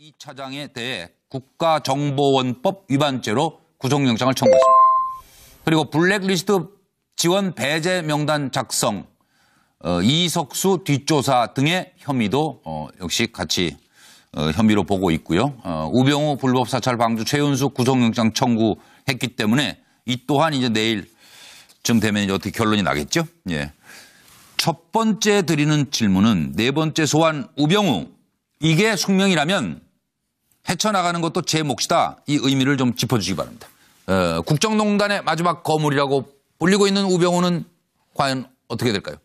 이 차장에 대해 국가정보원법 위반죄로 구속영장을 청구했습니다. 그리고 블랙리스트 지원 배제 명단 작성, 이석수 뒷조사 등의 혐의도 역시 같이 혐의로 보고 있고요. 우병우 불법 사찰 방주 최윤수 구속영장 청구했기 때문에 이 또한 이제 내일쯤 되면 이제 어떻게 결론이 나겠죠? 예. 첫 번째 드리는 질문은 네 번째 소환 우병우. 이게 숙명이라면 헤쳐나가는 것도 제 몫이다. 이 의미를 좀 짚어주시기 바랍니다. 국정농단의 마지막 거물이라고 불리고 있는 우병우는 과연 어떻게 될까요?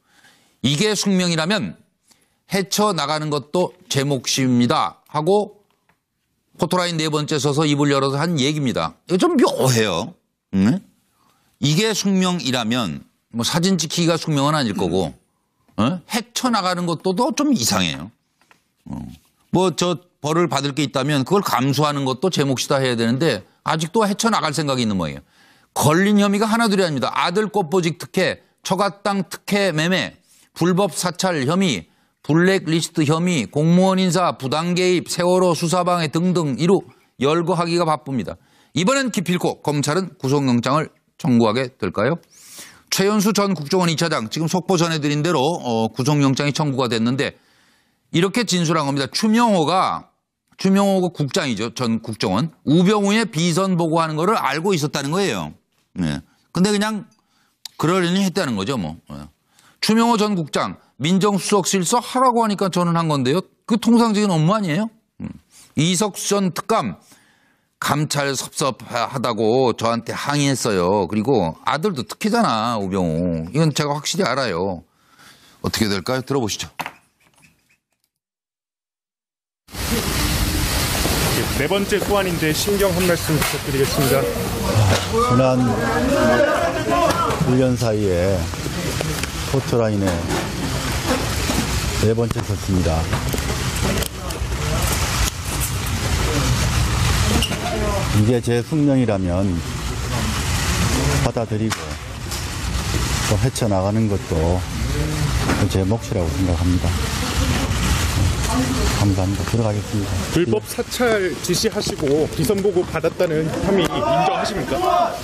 이게 숙명이라면 헤쳐나가는 것도 제 몫입니다. 하고 포토라인 네 번째 서서 입을 열어서 한 얘기입니다. 이거 좀 묘해요. 이게 숙명이라면 뭐 사진 찍히기가 숙명은 아닐 거고 헤쳐나가는 것도 좀 이상해요. 뭐 저 벌을 받을 게 있다면 그걸 감수하는 것도 제 몫이다 해야 되는데 아직도 헤쳐나갈 생각이 있는 모양이에요. 걸린 혐의가 하나둘이 아닙니다. 아들 꽃보직 특혜, 처갓땅 특혜 매매, 불법 사찰 혐의, 블랙리스트 혐의, 공무원 인사, 부당 개입, 세월호 수사방해 등등 이루 열거하기가 바쁩니다. 이번엔 기필코 검찰은 구속영장을 청구하게 될까요? 최윤수 전 국정원 2차장 지금 속보 전해드린 대로 구속영장이 청구가 됐는데 이렇게 진술한 겁니다. 추명호가 국장이죠. 전 국정원. 우병우의 비선 보고하는 거를 알고 있었다는 거예요. 네. 근데 그냥 그러려니 했다는 거죠. 뭐. 추명호 전 국장 민정수석실서 하라고 하니까 저는 한 건데요. 그 통상적인 업무 아니에요? 이석수 전 특감 감찰 섭섭하다고 저한테 항의했어요. 그리고 아들도 특혜잖아. 우병우. 이건 제가 확실히 알아요. 어떻게 될까요? 들어보시죠. 네 번째 소환인데 신경 한 말씀 부탁드리겠습니다. 지난 1년 사이에 포토라인에 네 번째 섰습니다. 이게 제 숙명이라면 받아들이고 또 헤쳐나가는 것도 제 몫이라고 생각합니다. 감사합니다. 들어가겠습니다. 불법 사찰 지시하시고 비선 보고 받았다는 혐의 인정하십니까?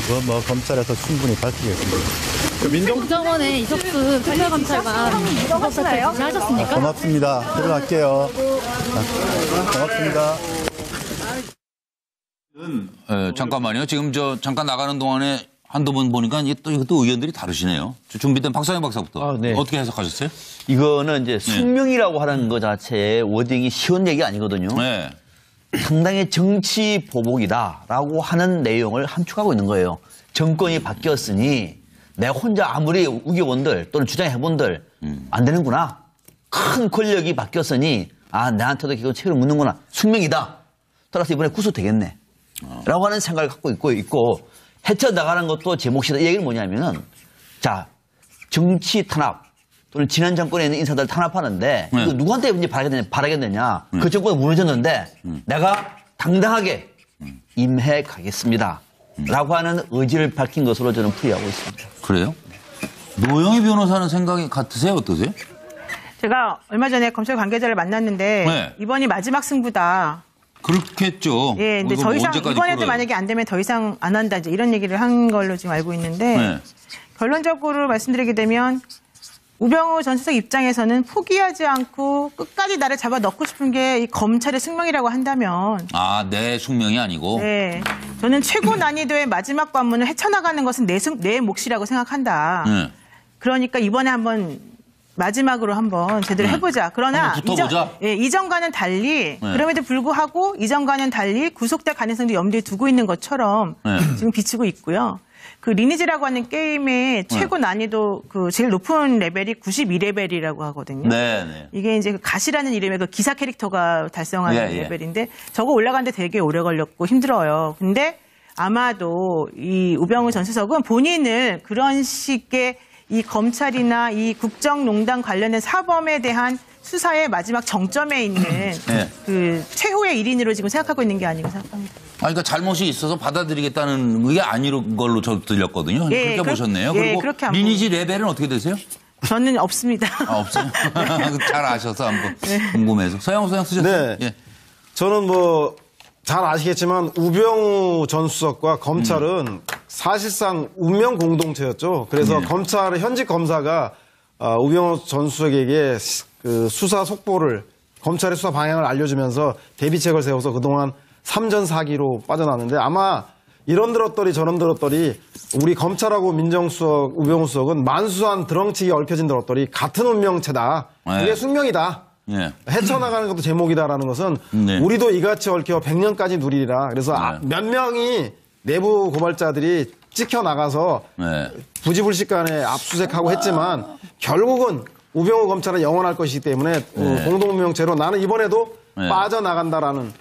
이거 뭐 검찰에서 충분히 밝히겠습니다. 국정원의 이석수 특별감찰관 불법 사찰 지시하셨습니까? 고맙습니다. 들어갈게요. 고맙습니다. 잠깐만요. 지금 잠깐 나가는 동안에 한두 번 보니까 이것도 의견들이 다르시네요. 준비된 박상현 박사부터. 네. 어떻게 해석하셨어요? 이거는 이제 숙명이라고 하는 것 자체의 워딩이 쉬운 얘기가 아니거든요. 네. 상당히 정치 보복이다라고 하는 내용을 함축하고 있는 거예요. 정권이 바뀌었으니 내가 혼자 아무리 우겨본들 또는 주장해본들 안 되는구나. 큰 권력이 바뀌었으니 내한테도 결국 책임을 묻는구나. 숙명이다. 따라서 이번에 구속되겠네. 라고 하는 생각을 갖고 있고 헤쳐나가는 것도 제 몫이다. 이 얘기는 뭐냐면은 정치 탄압 또는 지난 정권에 있는 인사들 탄압하는데 이거 누구한테 이제 바라겠느냐. 그 정권이 무너졌는데 내가 당당하게 임해 가겠습니다. 라고 하는 의지를 밝힌 것으로 저는 풀이하고 있습니다. 그래요? 노영희 변호사는 생각이 같으세요? 어떠세요? 제가 얼마 전에 검찰 관계자를 만났는데 네. 이번이 마지막 승부다. 그렇겠죠. 예, 근데 더 이상 이번에도 만약에 안 되면 더 이상 안 한다 이제 이런 얘기를 한 걸로 지금 알고 있는데 네. 결론적으로 말씀드리게 되면 우병우 전 수석 입장에서는 포기하지 않고 끝까지 나를 잡아 넣고 싶은 게 이 검찰의 숙명이라고 한다면 내 숙명이 아니고. 네, 저는 최고 난이도의 마지막 관문을 헤쳐나가는 것은 내 몫이라고 생각한다. 네. 그러니까 이번에 한번 마지막으로 한번 제대로 해보자. 그러나 붙어보자. 이전과는 달리 그럼에도 불구하고 이전과는 달리 구속될 가능성도 염두에 두고 있는 것처럼 지금 비치고 있고요. 그 리니지라고 하는 게임의 최고 난이도 그 제일 높은 레벨이 92레벨이라고 하거든요. 네. 이게 이제 그 가시라는 이름의 그 기사 캐릭터가 달성하는 레벨인데 저거 올라가는데 되게 오래 걸렸고 힘들어요. 근데 아마도 이 우병우 전 수석은 본인을 그런 식의 이 검찰이나 이 국정농단 관련된 사범에 대한 수사의 마지막 정점에 있는 그 최후의 일인으로 지금 생각하고 있는 게 아닌가 생각합니다. 그러니까 잘못이 있어서 받아들이겠다는 게 아닌 걸로 저 들렸거든요. 그렇게 보셨네요. 그리고 리니지 레벨은 어떻게 되세요? 저는 없습니다. 없어요? 잘 아셔서 한번 궁금해서. 서영호 소장 쓰셨어요? 네. 저는 뭐 잘 아시겠지만 우병우 전 수석과 검찰은 사실상 운명 공동체였죠. 그래서 검찰의 현직 검사가 우병우 전 수석에게 그 수사 속보를 검찰의 수사 방향을 알려주면서 대비책을 세워서 그동안 삼전 사기로 빠져나왔는데 아마 이런 들었더리 저런 들었더리 우리 검찰하고 민정수석 우병우 수석은 만수한 드렁치기 얽혀진 들었더리 같은 운명체다. 네. 이게 숙명이다. 예. 헤쳐나가는 것도 제목이다라는 것은 네. 우리도 이같이 얽혀 100년까지 누리리라. 그래서 몇 명이 내부 고발자들이 찍혀 나가서 네. 부지불식간에 압수수색하고 했지만 결국은 우병우 검찰은 영원할 것이기 때문에 공동명체로 나는 이번에도 네. 빠져나간다라는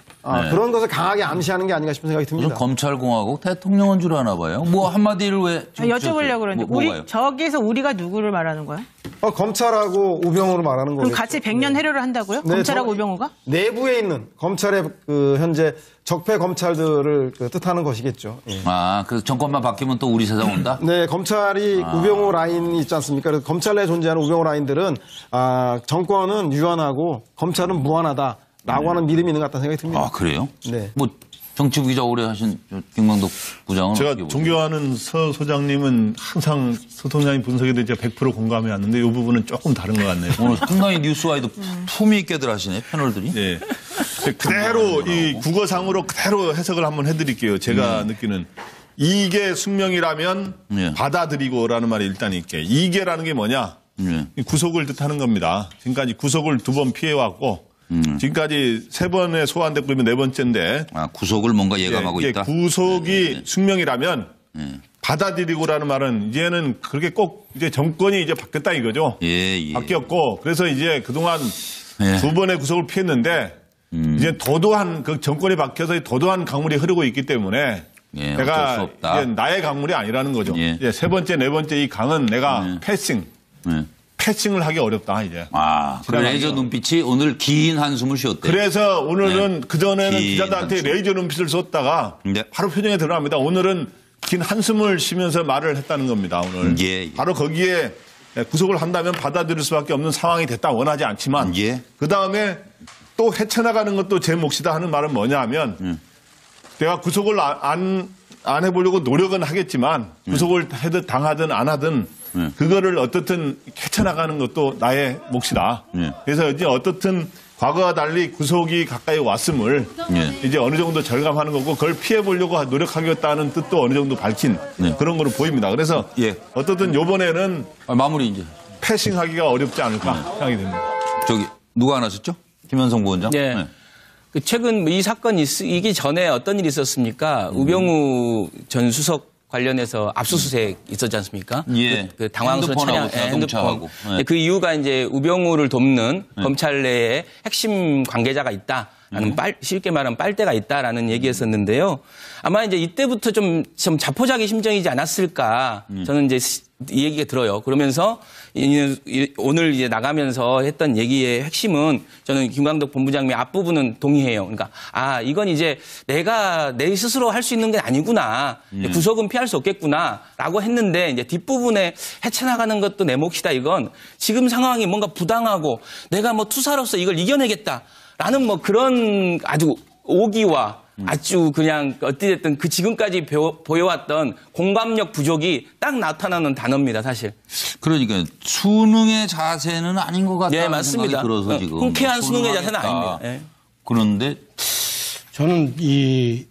그런 것을 강하게 암시하는 게 아닌가 싶은 생각이 무슨 듭니다. 검찰공화국 대통령은 줄 아나 봐요. 뭐 한마디를 왜 지금 여쭤보려고 그러는데 뭐가요? 저기에서 우리가 누구를 말하는 거야? 검찰하고 우병우를 말하는 거예요. 그럼 같이 100년 해료를 한다고요? 네, 검찰하고 우병우가? 내부에 있는 검찰의 그 현재 적폐 검찰들을 그 뜻하는 것이겠죠. 예. 아, 그 정권만 바뀌면 또 우리 세상 온다? 네, 검찰이 우병우 라인이 있지 않습니까? 그래서 검찰 내에 존재하는 우병우 라인들은 정권은 유한하고 검찰은 무한하다라고 하는 믿음이 있는 것 같다는 생각이 듭니다. 아, 그래요? 네. 뭐 정치부 기자 오래 하신 김광덕 부장은 제가 어떻게 보세요? 존경하는 서 소장님은 항상 서 소장님 분석에 대해 100% 공감해 왔는데 이 부분은 조금 다른 것 같네요. 오늘 상당히 뉴스와이도 품위 있게들 하시네, 패널들이. 예. 그대로 이 국어상으로 그대로 해석을 한번 해드릴게요. 제가 느끼는 이게 숙명이라면 예. 받아들이고라는 말이 일단 있게 이게라는 게 뭐냐? 이 구속을 뜻하는 겁니다. 지금까지 구속을 2번 피해왔고 지금까지 3번에 소환됐고 이번 4번째인데 아, 구속을 뭔가 예감하고 이게 있다? 구속이 숙명이라면 받아들이고라는 말은 이제는 그렇게 꼭 이제 정권이 이제 바뀌었다 이거죠. 예. 바뀌었고 그래서 이제 그동안 예. 2번의 구속을 피했는데 이제 도도한 그 정권이 바뀌어서 도도한 강물이 흐르고 있기 때문에 예, 어쩔 수 내가 없다. 이제 나의 강물이 아니라는 거죠. 예. 이제 3번째, 4번째 이 강은 내가 패싱을 하기 어렵다 이제. 아, 그 레이저 눈빛이 오늘 긴 한숨을 쉬었대요. 그래서 오늘은 그전에는 긴 기자들한테 한숨. 레이저 눈빛을 줬다가 네. 바로 표정에 드러납니다. 오늘은 긴 한숨을 쉬면서 말을 했다는 겁니다. 오늘 예. 바로 거기에 구속을 한다면 받아들일 수밖에 없는 상황이 됐다 원하지 않지만 예. 그다음에 또 헤쳐나가는 것도 제 몫이다 하는 말은 뭐냐 하면 내가 구속을 안 해보려고 노력은 하겠지만 구속을 당하든 안 하든 그거를 어떻든 헤쳐나가는 것도 나의 몫이다. 그래서 이제 어떻든 과거와 달리 구속이 가까이 왔음을 이제 어느 정도 절감하는 거고 그걸 피해보려고 노력하겠다는 뜻도 어느 정도 밝힌 그런 거로 보입니다. 그래서 어떻든 이번에는 마무리 이제. 패싱하기가 어렵지 않을까 생각이 듭니다. 저기 누가 안 하셨죠? 김현성 부원장. 네. 그 최근 이 사건이 있기 전에 어떤 일이 있었습니까? 우병우 전 수석 관련해서 압수수색 있었지 않습니까? 예. 그 당황스러운 차량, 자동차하고. 핸드폰. 그 이유가 이제 우병우를 돕는 검찰 내에 핵심 관계자가 있다라는 쉽게 말하면 빨대가 있다라는 얘기였었는데요. 아마 이제 이때부터 좀 자포자기 심정이지 않았을까 저는 이제 이 얘기가 들어요. 그러면서 오늘 이제 나가면서 했던 얘기의 핵심은 저는 김광덕 본부장님의 앞부분은 동의해요. 그러니까 이건 이제 내가 내 스스로 할 수 있는 게 아니구나. 구속은 피할 수 없겠구나라고 했는데 이제 뒷부분에 헤쳐나가는 것도 내 몫이다. 이건 지금 상황이 뭔가 부당하고 내가 뭐 투사로서 이걸 이겨내겠다라는 뭐 그런 아주 오기와 아주 그냥 어찌됐든 그 지금까지 보여왔던 공감력 부족이 딱 나타나는 단어입니다, 사실. 그러니까 수능의 자세는 아닌 것 같다는 네, 맞습니다. 생각이 들어서 지금. 흔쾌한 수능의 자세는 수능하겠다. 아닙니다. 네. 그런데 저는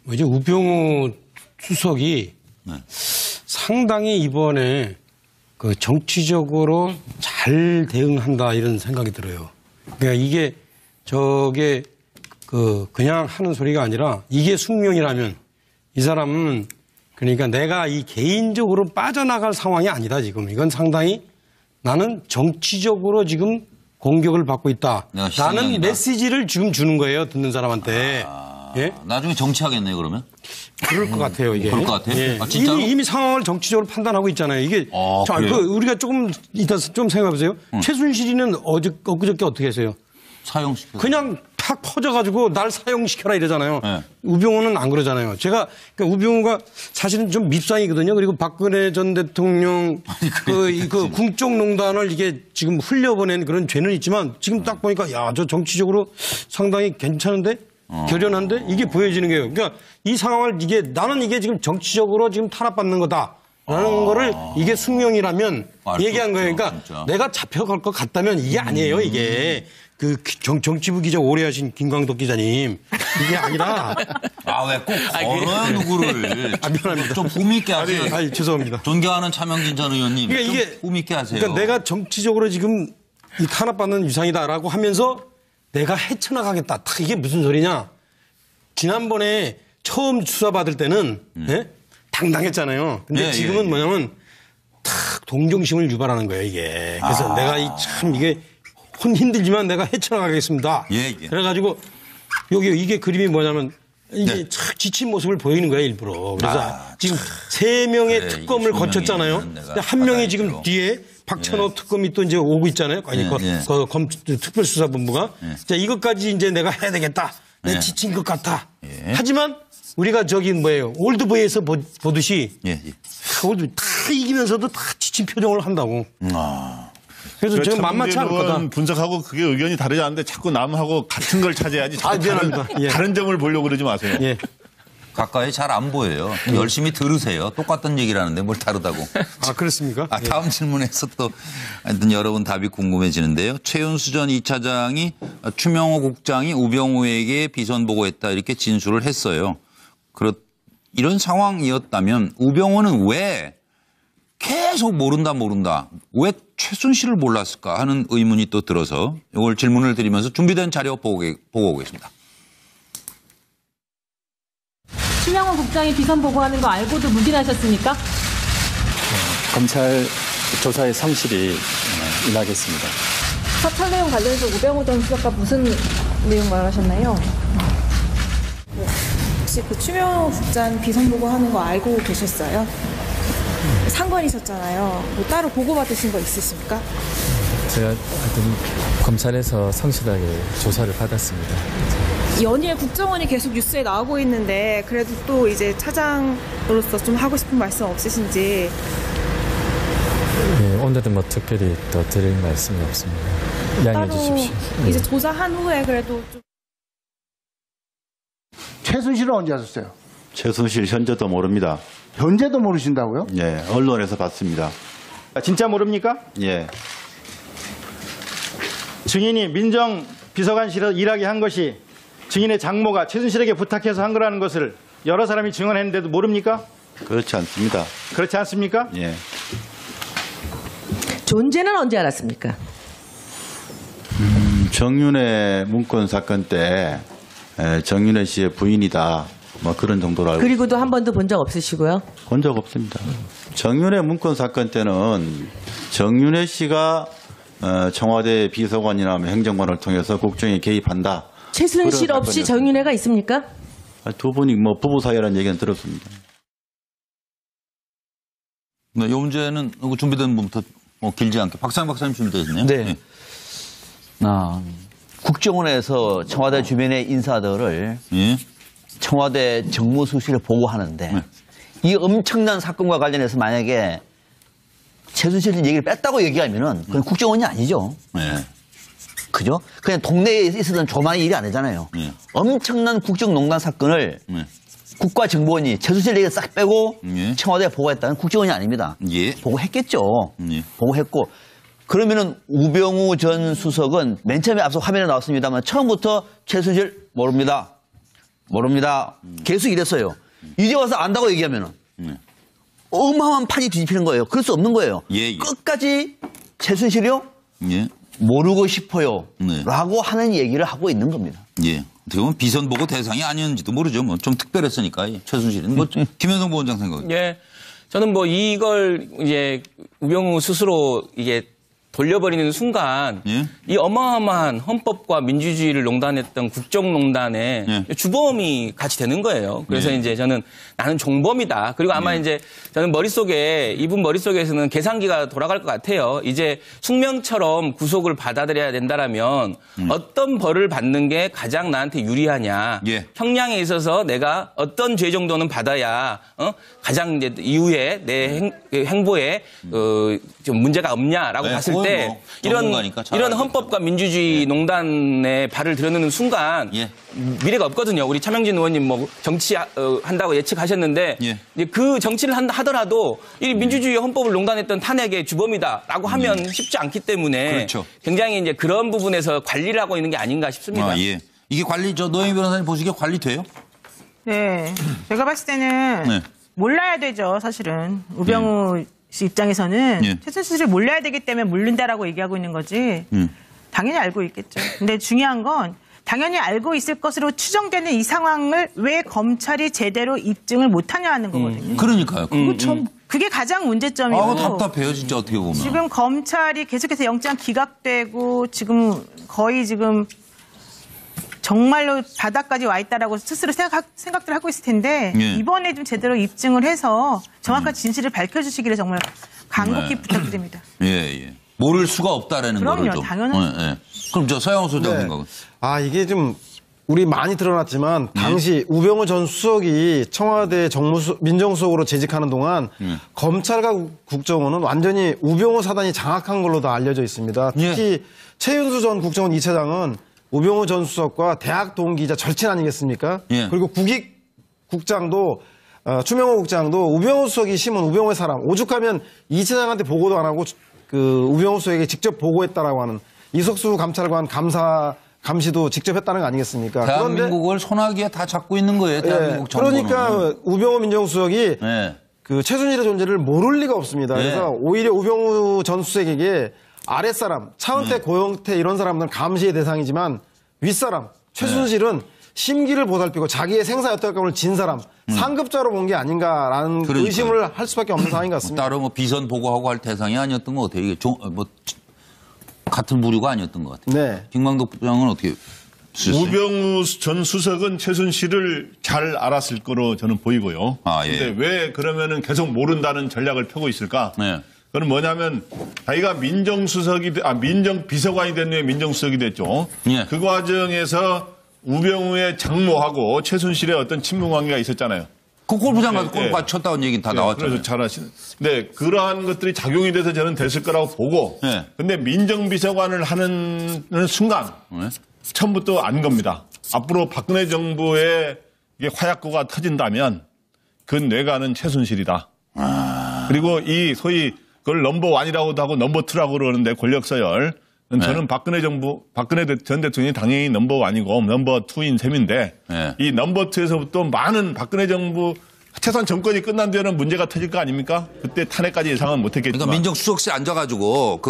우병우 수석이 상당히 이번에 그 정치적으로 잘 대응한다 이런 생각이 들어요. 그러니까 이게 그냥 하는 소리가 아니라 이게 숙명이라면 이 사람은 그러니까 내가 이 개인적으로 빠져나갈 상황이 아니다 지금. 이건 상당히 나는 정치적으로 지금 공격을 받고 있다라는 메시지를 지금 주는 거예요. 듣는 사람한테. 예? 나중에 정치하겠네요 그러면? 그럴 것 같아요 이게. 그럴 것 같아요? 예. 진짜로? 이미 상황을 정치적으로 판단하고 있잖아요. 이게 우리가 조금 이따 좀 생각해 보세요. 최순실이는 엊그저께 어떻게 했어요? 사형시켜. 그냥 탁 퍼져가지고 날 사형시켜라 이러잖아요. 네. 우병우는 안 그러잖아요. 그러니까 우병우가 사실은 좀 밉상이거든요. 그리고 박근혜 전 대통령 그 궁정농단을 이게 지금 흘려보낸 그런 죄는 있지만 지금 딱 보니까 저 정치적으로 상당히 괜찮은데 결연한데 이게 보여지는 거예요. 그러니까 이 상황을 나는 이게 지금 정치적으로 지금 탄압받는 거다라는 거를 이게 숙명이라면 얘기한 거예요. 그러니까 진짜. 내가 잡혀갈 것 같다면 이게 아니에요. 이게 정치부 기자 오래 하신 김광덕 기자님 이게 아니라 왜 꼭 걸어요 누구를? 미안합니다. 좀 품있게 하세요. 아니, 죄송합니다. 존경하는 차명진 전 의원님. 그러니까 좀 이게 품있게 하세요. 그러니까 내가 정치적으로 지금 이 탄압받는 유상이다라고 하면서 내가 헤쳐나가겠다. 딱 이게 무슨 소리냐? 지난번에 처음 수사받을 때는 예? 당당했잖아요. 근데 지금은 뭐냐면 탁 동정심을 유발하는 거예요, 이게. 그래서 내가 참 이게 힘들지만 내가 헤쳐나가겠습니다. 그래가지고 이게 그림이 뭐냐면 이게 착 지친 모습을 보이는 거예요, 일부러. 그래서 지금 3명의 특검을 거쳤잖아요. 근데 한 명이 지금 뒤에 박찬호 특검이 또 이제 오고 있잖아요. 아니, 특별수사본부가. 자, 이것까지 이제 내가 해야 되겠다. 내가 지친 것 같아. 하지만 우리가 올드보이에서 보듯이 다 이기면서도 다 지친 표정을 한다고. 그래서 제가 만만치 않을 거다. 분석하고 그게 의견이 다르지 않은데 자꾸 남하고 같은 걸 찾아야지. 미안합니다. 다른 점을 보려고 그러지 마세요. 가까이 잘 안 보여요. 열심히 들으세요. 똑같은 얘기를 하는데 뭘 다르다고. 그렇습니까? 다음 질문에서 또 하여튼 여러분 답이 궁금해지는데요. 최윤수 전 2차장이 추명호 국장이 우병우에게 비선 보고했다 이렇게 진술을 했어요. 이런 상황이었다면 우병우는 왜 계속 모른다 왜 최순실을 몰랐을까 하는 의문이 또 들어서 이걸 질문을 드리면서 준비된 자료 보고 오겠습니다. 추명호 국장이 비선 보고하는 거 알고도 묵인하셨습니까? 검찰 조사의 성실히 임하겠습니다. 사찰 내용 관련해서 우병우 전 수석과 무슨 내용 말하셨나요? 혹시 그 추명호 국장 비선 보고하는 거 알고 계셨어요? 상관이셨잖아요. 뭐 따로 보고받으신 거 있으십니까? 제가 하여튼 검찰에서 성실하게 조사를 받았습니다. 연일 국정원이 계속 뉴스에 나오고 있는데 그래도 또 이제 차장으로서 좀 하고 싶은 말씀 없으신지. 오늘은 뭐 특별히 더 드릴 말씀이 없습니다. 양해해 주십시오. 이제 조사한 후에 그래도 좀. 최순실은 언제 하셨어요? 최순실 현재도 모릅니다. 현재도 모르신다고요? 예, 언론에서 봤습니다. 진짜 모릅니까? 예. 증인이 민정비서관실에서 일하게 한 것이 증인의 장모가 최순실에게 부탁해서 한 거라는 것을 여러 사람이 증언했는데도 모릅니까? 그렇지 않습니다. 그렇지 않습니까? 예. 존재는 언제 알았습니까? 정윤회 문건 사건 때 정윤회 씨의 부인이다. 뭐 그런 정도로 알고. 그리고도 한 번도 본 적 없으시고요? 본 적 없습니다. 정윤회 문건 사건 때는 정윤회 씨가 청와대 비서관이나 행정관을 통해서 국정에 개입한다. 최순실 없이 정윤회가 있습니까? 두 분이 뭐 부부 사이라는 얘기는 들었습니다. 네, 이 문제는 준비된 분부터 길지 않게 박상임 준비되셨네요. 네. 국정원에서 청와대 주변의 인사들을 청와대 정무수실에 보고하는데 이 엄청난 사건과 관련해서 만약에 최순실 얘기를 뺐다고 얘기하면은 그건 국정원이 아니죠. 그죠? 그냥 동네에 있었던 조만한 일이 아니잖아요. 엄청난 국정농단 사건을 국가정보원이 최순실 얘기를 싹 빼고 청와대에 보고했다는 국정원이 아닙니다. 보고했겠죠. 보고했고 그러면은 우병우 전 수석은 맨 처음에 앞서 화면에 나왔습니다만 처음부터 최순실 모릅니다. 계속 이랬어요. 이제 와서 안다고 얘기하면은 어마어마한 판이 뒤집히는 거예요. 그럴 수 없는 거예요. 끝까지 최순실이요? 모르고 싶어요. 라고 하는 얘기를 하고 있는 겁니다. 어떻게 보면 비선 보고 대상이 아니었는지도 모르죠. 뭐 좀 특별했으니까 최순실은. 김현성 부원장 생각은? 저는 이걸 이제 우병우 스스로 이게 돌려버리는 순간 이 어마어마한 헌법과 민주주의를 농단했던 국정농단에 주범이 같이 되는 거예요. 그래서 이제 저는 나는 종범이다. 그리고 아마 이제 저는 이분 머릿속에서는 계산기가 돌아갈 것 같아요. 이제 숙명처럼 구속을 받아들여야 된다라면 어떤 벌을 받는 게 가장 나한테 유리하냐. 형량에 있어서 내가 어떤 죄 정도는 받아야 가장 이제 이후에 내 행보에 좀 문제가 없냐라고 봤을 때 있는데 뭐 전문가니까 잘 이런 알겠죠. 헌법과 민주주의 농단에 발을 들여놓는 순간 미래가 없거든요. 우리 차명진 의원님 뭐 정치 한다고 예측하셨는데 이제 그 정치를 하더라도 이 민주주의 헌법을 농단했던 탄핵의 주범이다라고 하면 쉽지 않기 때문에 그렇죠. 굉장히 이제 그런 부분에서 관리를 하고 있는 게 아닌가 싶습니다. 아, 예. 이게 노영희 변호사님 보시기에 관리돼요? 네. 제가 봤을 때는 몰라야 되죠, 사실은. 우병우 씨 입장에서는 최순실을 몰라야 되기 때문에 모른다라고 얘기하고 있는 거지. 당연히 알고 있겠죠. 근데 중요한 건 당연히 알고 있을 것으로 추정되는 이 상황을 왜 검찰이 제대로 입증을 못하냐 하는 거거든요. 그러니까요. 그거 참. 그게 가장 문제점이고. 아, 답답해요, 진짜 어떻게 보면. 지금 검찰이 계속해서 영장 기각되고 지금 거의 지금 정말로 바닥까지 와 있다라고 스스로 생각들을 하고 있을 텐데 이번에 좀 제대로 입증을 해서 정확한 진실을 밝혀주시기를 정말 간곡히 부탁드립니다. 예. 모를 수가 없다라는 그럼요, 거를 좀. 당연하죠. 그럼 저 서영호 소장 생각은? 아, 이게 좀 우리 많이 드러났지만 당시 우병우 전 수석이 청와대 민정수석으로 재직하는 동안 검찰과 국정원은 완전히 우병우 사단이 장악한 걸로 다 알려져 있습니다. 특히 최윤수 전 국정원 2차장은 우병우 전 수석과 대학 동기이자 절친 아니겠습니까? 그리고 국장도 추명호 국장도 우병우 수석이 심은 우병우의 사람, 오죽하면 2차장한테 보고도 안 하고 그 우병우 수석에게 직접 보고했다라고 하는 이석수 감찰관 감시도 직접 했다는 거 아니겠습니까? 대한민국을 손아귀에 다 잡고 있는 거예요. 대한민국 정부는. 그러니까 우병우 민정수석이 그 최순실의 존재를 모를 리가 없습니다. 그래서 오히려 우병우 전 수석에게 아랫사람, 차은택, 고영태 이런 사람들은 감시의 대상이지만 윗사람, 최순실은 심기를 보살피고 자기의 생사 여탈감을 진 사람, 상급자로 본 게 아닌가라는 의심을 할 수밖에 없는 상황인 것 같습니다. 따로 비선 보고하고 할 대상이 아니었던 것 같아요. 이게 같은 부류가 아니었던 것 같아요. 김광덕 부장은 어떻게 쓰셨어요? 우병우 전 수석은 최순실을 잘 알았을 거로 저는 보이고요. 근데 왜 그러면은 계속 모른다는 전략을 펴고 있을까? 그건 뭐냐면 자기가 민정비서관이 된 후에 민정수석이 됐죠. 그 과정에서 우병우의 장모하고 최순실의 어떤 친분 관계가 있었잖아요. 그 골프장 가서 골프 쳤다는 얘기는 다 나왔잖아요. 그래서 잘하시는. 네, 그러한 것들이 작용이 돼서 저는 됐을 거라고 보고. 근데 민정비서관을 하는 순간 처음부터 안 겁니다. 앞으로 박근혜 정부의 이게 화약고가 터진다면 그 뇌가는 최순실이다. 그리고 이 소위 그걸 넘버1이라고도 하고 넘버2라고 그러는데 권력 서열. 저는 박근혜 전 대통령이 당연히 넘버1이고 넘버2인 셈인데 이 넘버2에서부터 많은 박근혜 정부 최소한 정권이 끝난 뒤에는 문제가 터질 거 아닙니까? 그때 탄핵까지 예상은 못했겠지만. 그러니까 민정수석실 앉아가지고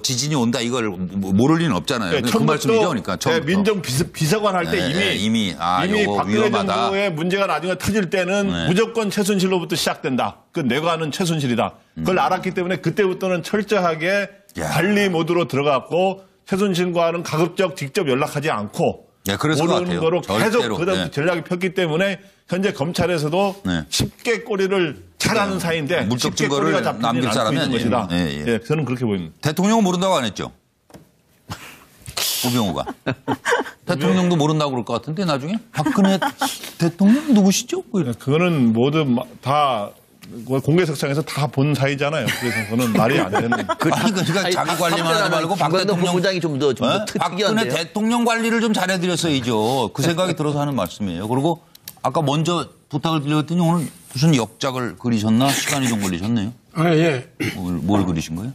지진이 온다 이걸 모를 리는 없잖아요. 그 말씀이죠, 그러니까 처음부터. 민정비서관 할 때 이미 박근혜 위험하다. 정부의 문제가 나중에 터질 때는 무조건 최순실로부터 시작된다. 그 뇌관은 최순실이다. 그걸 알았기 때문에 그때부터는 철저하게 관리 모드로 들어갔고 최순실과는 가급적 직접 연락하지 않고 모르는 거로 계속 그 전략이 폈기 때문에 현재 검찰에서도 쉽게 꼬리를 잘하는 사이인데 물적 쉽게 증거를 꼬리가 잡히지 남길 사람이 않고 있는 아니에요. 것이다. 저는 그렇게 보입니다. 대통령은 모른다고 안 했죠? 우병우가. 대통령도 모른다고 그럴 것 같은데 나중에? 박근혜 대통령 누구시죠? 그거는 모두 다 공개석상에서 다 본 사이잖아요. 그래서 그거는 말이 안 되는. 그러니까 자기 관리만 하지 말고 박 대통령 부장이 좀 더 박근혜 대통령 관리를 좀 잘해드렸어야죠. 그 생각이 들어서 하는 말씀이에요. 그리고 아까 먼저 부탁을 드렸더니 오늘 무슨 역작을 그리셨나? 시간이 좀 걸리셨네요. 뭘 그리신 거예요?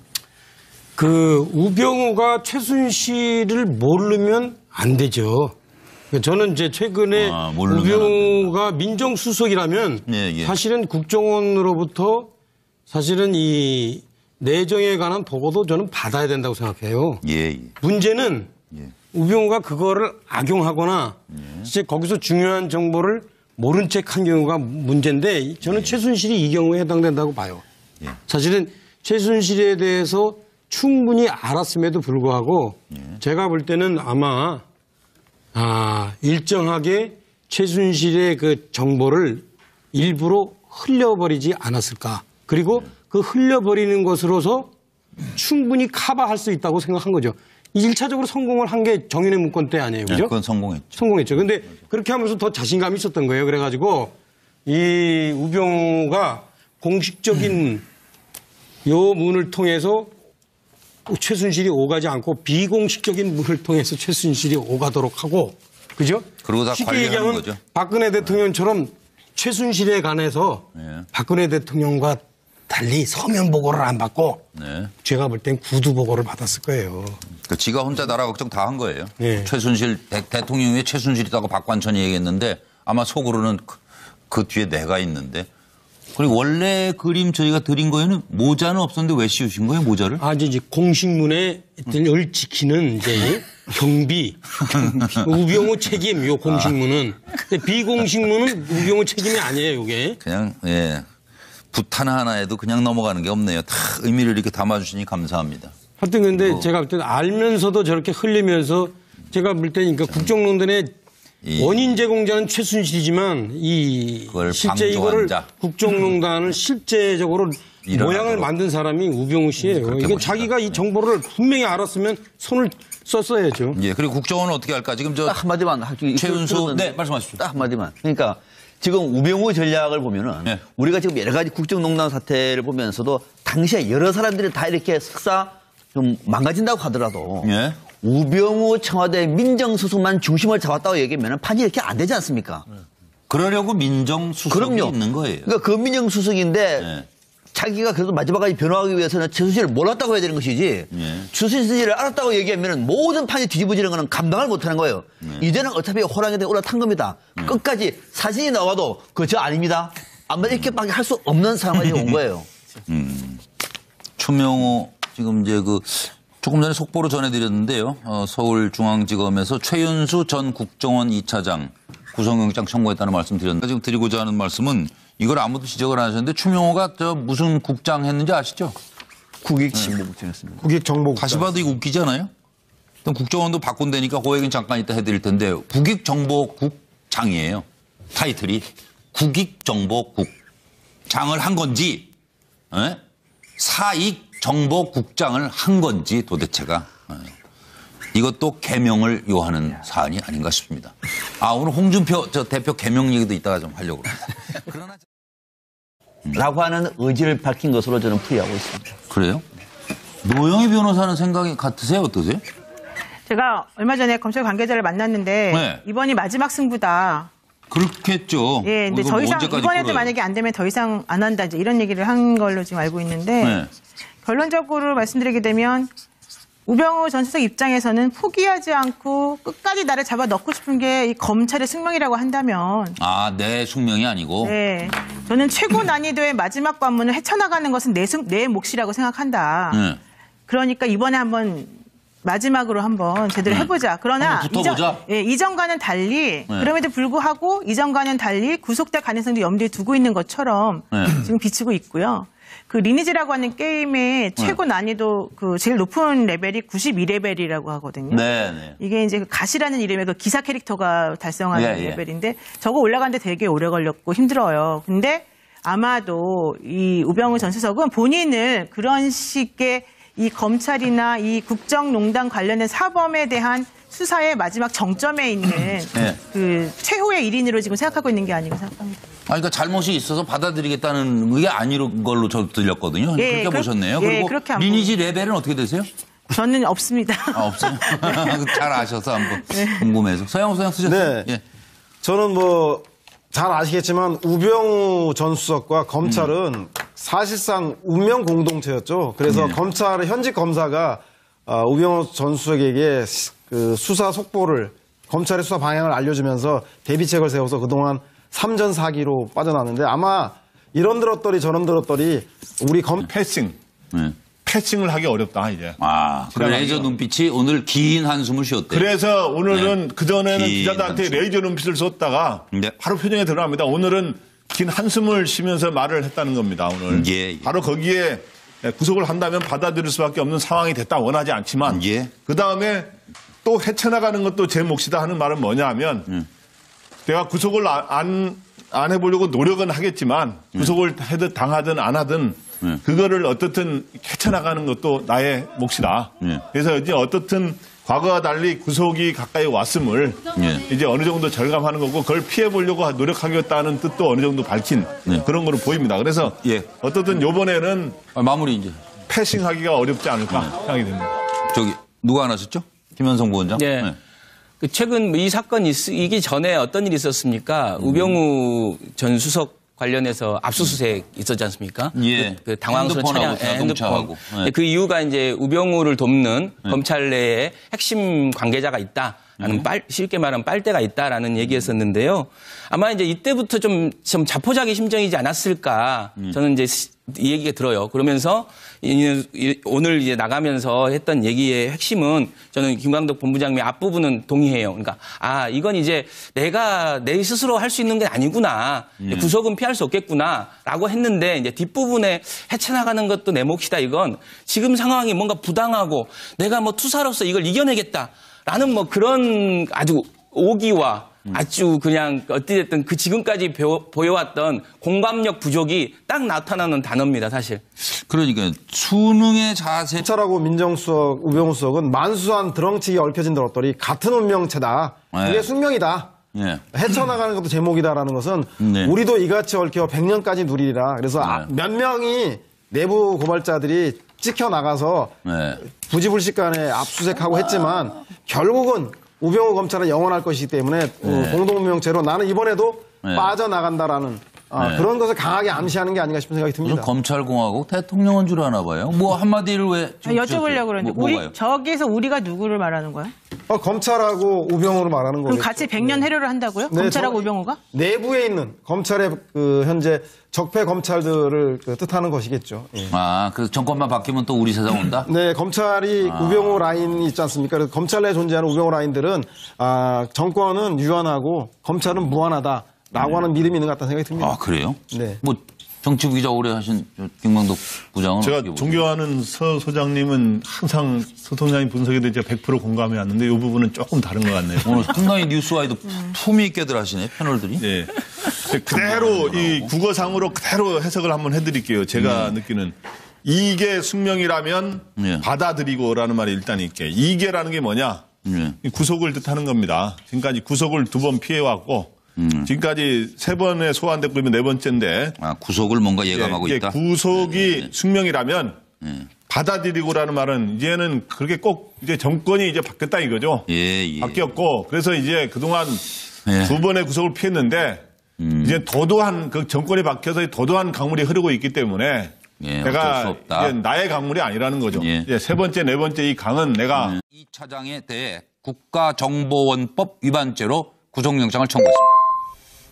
그 우병우가 최순실을 모르면 안 되죠. 저는 이제 최근에 우병우가 민정수석이라면 사실은 국정원으로부터 사실은 이 내정에 관한 보고도 저는 받아야 된다고 생각해요. 문제는 우병우가 그거를 악용하거나 이제 거기서 중요한 정보를 모른 척한 경우가 문제인데 저는 최순실이 이 경우에 해당된다고 봐요. 사실은 최순실에 대해서 충분히 알았음에도 불구하고 제가 볼 때는 아마 일정하게 최순실의 그 정보를 일부러 흘려버리지 않았을까. 그리고 그 흘려버리는 것으로서 충분히 커버할 수 있다고 생각한 거죠. 1차적으로 성공을 한 게 정윤회 문건 때 아니에요. 그죠? 그건 성공했죠. 성공했죠. 근데 그렇게 하면서 더 자신감이 있었던 거예요. 그래가지고 이 우병우가 공식적인 요 문을 통해서 최순실이 오가지 않고 비공식적인 문을 통해서 최순실이 오가도록 하고, 그죠? 그리고 다 쉽게 관리하는 얘기하면 거죠. 박근혜 대통령처럼 최순실에 관해서 박근혜 대통령과 달리 서면 보고를 안 받고 제가 볼 땐 구두 보고를 받았을 거예요. 그러니까 지가 혼자 나라 걱정 다 한 거예요. 네. 최순실 대통령 위에 최순실이라고 박관천이 얘기했는데 아마 속으로는 그 뒤에 내가 있는데. 그리고 원래 그림 저희가 드린 거에는 모자는 없었는데 왜 씌우신 거예요, 모자를? 아, 이제 공식문에 을 지키는 이제 경비, 우병우 책임, 요 공식문은. 근데 비공식문은 우병우 책임이 아니에요, 이게. 그냥, 예. 붓 하나하나에도 그냥 넘어가는 게 없네요. 다 의미를 이렇게 담아주시니 감사합니다. 하여튼 근데 제가 볼 때는 알면서도 저렇게 흘리면서 제가 볼 때니까 국정농단의 원인 제공자는 최순실이지만 실제 이거를 국정농단을 실제적으로 모양을 만든 사람이 우병우 씨예요. 이게 자기가 이 정보를 분명히 알았으면 손을 썼어야죠. 예. 그리고 국정원은 어떻게 할까? 지금 저 딱 한마디만 최은수 네 말씀하십시오. 딱 한마디만. 그러니까 지금 우병우 전략을 보면은 우리가 지금 여러 가지 국정농단 사태를 보면서도 당시에 여러 사람들이 다 이렇게 석사 좀 망가진다고 하더라도 우병우 청와대 민정수석만 중심을 잡았다고 얘기하면 판이 이렇게 안 되지 않습니까? 그러려고 민정수석이 있는 거예요. 그러니까 그 민정수석인데 자기가 그래도 마지막까지 변호하기 위해서는 최순실을 몰랐다고 해야 되는 것이지 최순실을 알았다고 얘기하면 모든 판이 뒤집어지는 거는 감당을 못하는 거예요. 이제는 어차피 호랑이한테 올라탄 겁니다. 끝까지 사진이 나와도 그저 아닙니다. 아마 이렇게밖에 할 수 없는 상황이 온 거예요. 추명호 지금 이제 조금 전에 속보로 전해드렸는데요. 서울중앙지검에서 최윤수 전 국정원 2차장 구속영장 청구했다는 말씀 드렸는데 지금 드리고자 하는 말씀은 이걸 아무도 지적을 안 하셨는데 추명호가 무슨 국장 했는지 아시죠? 국익정보국장이었습니다. 국익정보국장. 다시 봐도 이거 웃기지 않아요? 국정원도 바꾼다니까 그 얘기는 잠깐 이따 해드릴 텐데 국익정보국장이에요. 타이틀이 국익정보국장을 한 건지 사익정보국장을 한 건지 도대체가 이것도 개명을 요하는 사안이 아닌가 싶습니다. 오늘 홍준표 대표 개명 얘기도 이따가 좀 하려고 합니다. 라고 하는 의지를 밝힌 것으로 저는 풀이하고 있습니다. 그래요? 노영희 변호사는 생각이 같으세요? 어떠세요? 제가 얼마 전에 검찰 관계자를 만났는데 이번이 마지막 승부다. 그렇겠죠. 예, 근데 더 이상 이번에도 만약에 안 되면 더 이상 안 한다 이제 이런 얘기를 한 걸로 지금 알고 있는데 결론적으로 말씀드리게 되면 우병우 전 수석 입장에서는 포기하지 않고 끝까지 나를 잡아 넣고 싶은 게 이 검찰의 숙명이라고 한다면 내 숙명이 아니고 네, 저는 최고 난이도의 마지막 관문을 헤쳐나가는 것은 내 몫이라고 생각한다. 그러니까 이번에 한번 마지막으로 한번 제대로 해보자. 그러나 이전과는 달리 그럼에도 불구하고 이전과는 달리 구속될 가능성도 염두에 두고 있는 것처럼 지금 비치고 있고요. 그 리니지라고 하는 게임의 최고 난이도 제일 높은 레벨이 92레벨이라고 하거든요. 이게 이제 가시라는 이름의 기사 캐릭터가 달성하는 레벨인데 저거 올라가는데 되게 오래 걸렸고 힘들어요. 근데 아마도 이 우병우 전 수석은 본인을 그런 식의 이 검찰이나 이 국정농단 관련된 사범에 대한 수사의 마지막 정점에 있는 그 최후의 일인으로 지금 생각하고 있는 게 아닌가 생각합니다. 그러니까 잘못이 있어서 받아들이겠다는 게 아닌 걸로 저 들렸거든요. 그렇게 보셨네요. 그리고 리니지 레벨은 어떻게 되세요? 저는 없습니다. 없어요? 잘 아셔서 한번 궁금해서. 서영호 소장 쓰셨어요? 네. 저는 잘 아시겠지만 우병우 전 수석과 검찰은 사실상 운명 공동체였죠. 그래서 검찰 현직 검사가 우병우 전 수석에게 그 수사 속보를 검찰의 수사 방향을 알려주면서 대비책을 세워서 그동안 3전 4기로 빠져나왔는데 아마 이런 들었더니 저런 들었더니 우리 패싱을 하기 어렵다 이제. 그 레이저 눈빛이 오늘 긴 한숨을 쉬었대요. 그래서 오늘은 그전에는 기자들한테 레이저 눈빛을 줬다가 바로 표정에 들어갑니다. 오늘은 긴 한숨을 쉬면서 말을 했다는 겁니다. 오늘. 바로 거기에 구속을 한다면 받아들일 수밖에 없는 상황이 됐다 원하지 않지만 그다음에 또 헤쳐나가는 것도 제 몫이다 하는 말은 뭐냐 하면 내가 구속을 안 해보려고 노력은 하겠지만 구속을 당하든 안 하든 그거를 어떻든 헤쳐나가는 것도 나의 몫이다. 그래서 이제 어떻든 과거와 달리 구속이 가까이 왔음을 이제 어느 정도 절감하는 거고 그걸 피해보려고 노력하겠다는 뜻도 어느 정도 밝힌 그런 거로 보입니다. 그래서 어떻든 이번에는 마무리 이제 패싱하기가 어렵지 않을까 생각이 듭니다. 저기 누가 안 하셨죠? 김현성 부원장. 네. 그 최근 이 사건이 있기 전에 어떤 일이 있었습니까? 우병우 전 수석 관련해서 압수수색 있었지 않습니까? 예. 그 당황스러운 차량, 자동차하고. 핸드폰. 그 이유가 이제 우병우를 돕는 검찰 내에 핵심 관계자가 있다. 라는 쉽게 말하면 빨대가 있다라는 얘기였었는데요. 아마 이제 이때부터 좀 자포자기 심정이지 않았을까. 저는 이제 이 얘기가 들어요. 그러면서 오늘 이제 나가면서 했던 얘기의 핵심은 저는 김광덕 본부장님의 앞부분은 동의해요. 그러니까 이건 이제 내가 내 스스로 할 수 있는 게 아니구나. 구속은 피할 수 없겠구나라고 했는데 이제 뒷부분에 헤쳐나가는 것도 내 몫이다. 이건 지금 상황이 뭔가 부당하고 내가 뭐 투사로서 이걸 이겨내겠다. 라는 뭐 그런 아주 오기와 아주 그냥 어찌됐든 그 지금까지 보여왔던 공감력 부족이 딱 나타나는 단어입니다, 사실. 그러니까 수능의 자세. 검찰하고 민정수석, 우병우 수석은 만수한 드렁치기 얽혀진 들었더니 같은 운명체다. 그게 숙명이다. 네. 헤쳐나가는 것도 제목이다라는 것은 네. 우리도 이같이 얽혀 100년까지 누리리라. 그래서 몇 명이 내부 고발자들이 찍혀나가서 부지불식간에 압수수색하고 했지만 결국은 우병우 검찰은 영원할 것이기 때문에 공동명체로 나는 이번에도 빠져나간다라는 그런 것을 강하게 암시하는 게 아닌가 싶은 생각이 듭니다. 검찰공화국 대통령은 줄 아나 봐요. 뭐 한마디를 왜 여쭤보려고 그러는데 저기에서 우리가 누구를 말하는 거야? 검찰하고 우병우를 말하는 거예요. 그럼 같이 100년 해료를 한다고요? 네, 검찰하고 우병우가? 내부에 있는 검찰의 그 현재 적폐 검찰들을 뜻하는 것이겠죠. 예. 그 정권만 바뀌면 또 우리 세상 온다? 네, 검찰이 우병우 라인이 있지 않습니까? 그래서 검찰 내에 존재하는 우병우 라인들은 정권은 유한하고 검찰은 무한하다라고 하는 믿음이 있는 것 같다는 생각이 듭니다. 그래요? 네. 뭐 정치부 기자 오래 하신 김광덕 부장은 제가 존경하는 서 소장님은 항상 서 소장님 분석에 대해 제가 100% 공감해 왔는데 이 부분은 조금 다른 것 같네요. 오늘 상당히 뉴스와이도 품위 있게들 하시네, 패널들이. 네. 그대로 이 국어상으로 그대로 해석을 한번 해드릴게요. 제가 느끼는 이게 숙명이라면 받아들이고라는 말이 일단 있게 이게라는 게 뭐냐? 구속을 뜻하는 겁니다. 지금까지 구속을 2번 피해왔고 지금까지 3번에 소환됐고 이면 4번째인데 구속을 뭔가 예감하고 있다. 구속이 숙명이라면 받아들이고라는 말은 이제는 그렇게 꼭 이제 정권이 이제 바뀌었다 이거죠. 바뀌었고 그래서 이제 그동안 2번의 구속을 피했는데 이제 도도한 그 정권이 바뀌어서 도도한 강물이 흐르고 있기 때문에 내가 이제 나의 강물이 아니라는 거죠. 이제 3번째, 4번째 이 강은 내가 이 차장에 대해 국가정보원법 위반죄로 구속영장을 청구했습니다.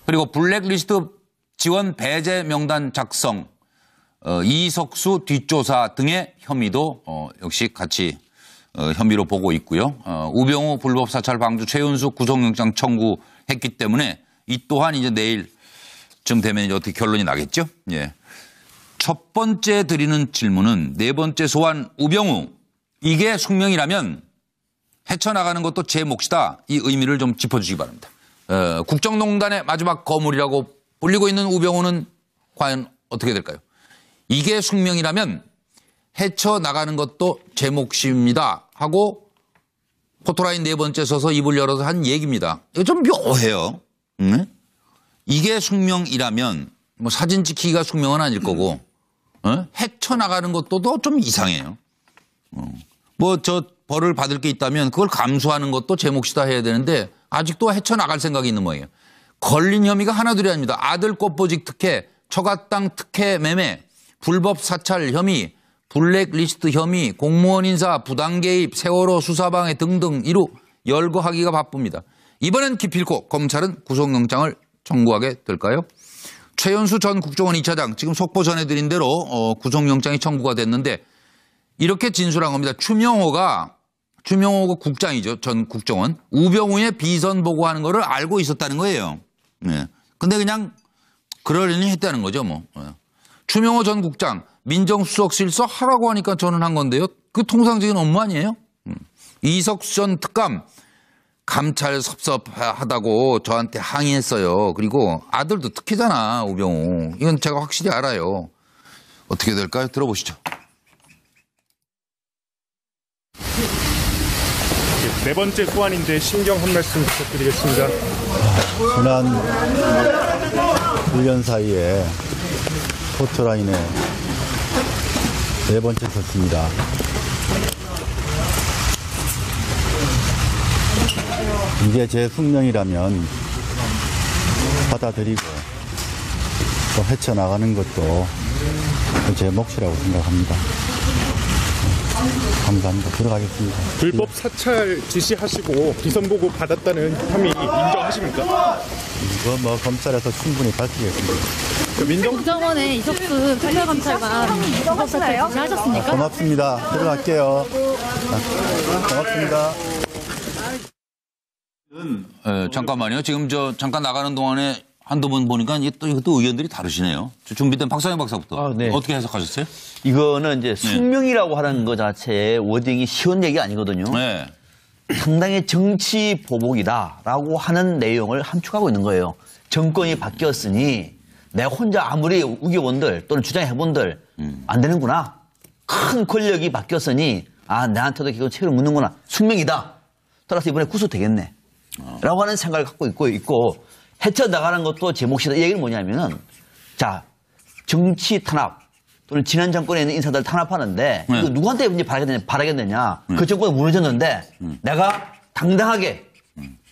그리고 블랙리스트 지원 배제 명단 작성, 이석수 뒷조사 등의 혐의도 역시 같이 혐의로 보고 있고요. 우병우 불법 사찰 방주 최윤수 구속영장 청구했기 때문에 이 또한 이제 내일쯤 되면 이제 어떻게 결론이 나겠죠? 첫 번째 드리는 질문은 4번째 소환 우병우 이게 숙명이라면 헤쳐나가는 것도 제 몫이다. 이 의미를 좀 짚어주시기 바랍니다. 국정농단의 마지막 거물이라고 불리고 있는 우병우는 과연 어떻게 될까요? 이게 숙명이라면 헤쳐나가는 것도 제 몫입니다 하고 포토라인 4번째 서서 입을 열어서 한 얘기입니다. 이거 좀 묘해요. 이게 숙명이라면 뭐 사진 찍히기가 숙명은 아닐 거고 헤쳐나가는 것도 좀 이상해요. 뭐 저 벌을 받을 게 있다면 그걸 감수하는 것도 제 몫이다 해야 되는데 아직도 헤쳐나갈 생각이 있는 모양이에요. 걸린 혐의가 하나둘이 아닙니다. 아들 꽃보직 특혜, 처가 땅 특혜 매매, 불법 사찰 혐의, 블랙리스트 혐의, 공무원 인사, 부당 개입, 세월호 수사방해 등등 이루 열거하기가 바쁩니다. 이번엔 기필코 검찰은 구속영장을 청구하게 될까요? 최연수 전 국정원 2차장 지금 속보 전해드린 대로 구속영장이 청구가 됐는데 이렇게 진술한 겁니다. 추명호가 국장이죠. 전 국정원. 우병우의 비선 보고하는 거를 알고 있었다는 거예요. 근데 그냥 그러려니 했다는 거죠. 뭐. 추명호 전 국장 민정수석실서 하라고 하니까 저는 한 건데요. 그 통상적인 업무 아니에요? 이석수 전 특감 감찰 섭섭하다고 저한테 항의했어요. 그리고 아들도 특혜잖아, 우병우. 이건 제가 확실히 알아요. 어떻게 될까요? 들어보시죠. 네 번째 소환인데 신경 한 말씀 부탁드리겠습니다. 지난 1년 사이에 포토라인에 네 번째 썼습니다. 이게 제 숙명이라면 받아들이고 또 헤쳐나가는 것도 제 몫이라고 생각합니다. 감사합니다. 들어가겠습니다. 불법 사찰 지시하시고 비선 보고 받았다는 혐의 인정하십니까? 이거 뭐 검찰에서 충분히 밝히겠습니다. 국정원의 이석수 특별검찰관 불법 사찰 지시하셨습니까? 고맙습니다. 들어갈게요. 고맙습니다. 잠깐만요. 지금 잠깐 나가는 동안에 한두 번 보니까 이것도 의견들이 다르시네요. 준비된 박상영 박사부터. 네. 어떻게 해석하셨어요? 이거는 이제 숙명이라고 하는 것 자체의 워딩이 쉬운 얘기 아니거든요. 네. 상당히 정치 보복이다라고 하는 내용을 함축하고 있는 거예요. 정권이 바뀌었으니 내가 혼자 아무리 우겨본들 또는 주장해본들 안 되는구나. 큰 권력이 바뀌었으니 내한테도 결국 책을 묻는구나. 숙명이다. 따라서 이번에 구속되겠네. 라고 하는 생각을 갖고 있고 헤쳐나가는 것도 제 몫이다. 이 얘기는 뭐냐면은 정치 탄압 또는 지난 정권에 있는 인사들 탄압하는데 이거 누구한테 이제 바라겠느냐. 그 정권이 무너졌는데 내가 당당하게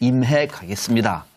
임해 가겠습니다.